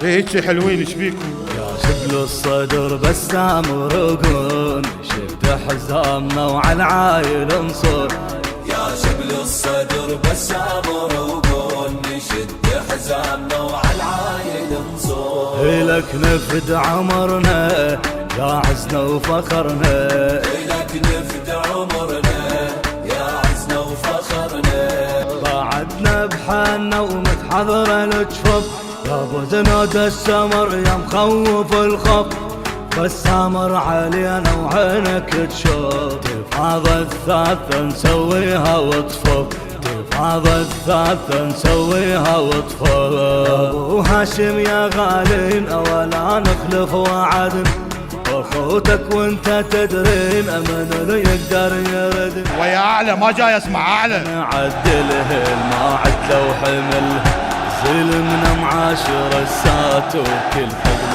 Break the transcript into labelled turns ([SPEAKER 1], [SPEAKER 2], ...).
[SPEAKER 1] هيك حلوين ايش بيكم؟
[SPEAKER 2] يا شبل الصدر بسام ورقون شد حزامنا وعلى العايل نصر.
[SPEAKER 3] يا شبل الصدر بسام ورقون نشد حزامنا وعلى العايل نصور.
[SPEAKER 2] إلك نفد عمرنا يا عزنا وفخرنا،
[SPEAKER 3] إلك نفد عمرنا يا عزنا وفخرنا.
[SPEAKER 2] بعدنا بحالنا ومتحضرة الجفف يا ابو زناد السمر يا مخوف الخف. بسامر علينا وعينك تشوف، تفاض الثالثة نسويها وطفف، تفاض الثالثة نسويها وطفف. ابو هاشم يا غالين اولا نخلف وعدن، اخوتك وانت تدرين من اللي يقدر يرد.
[SPEAKER 1] ويا اعلى ما جاي اسمع اعلى.
[SPEAKER 2] نعدله ما عد لو حمل ظلمنا معاشر السات وكل حقنا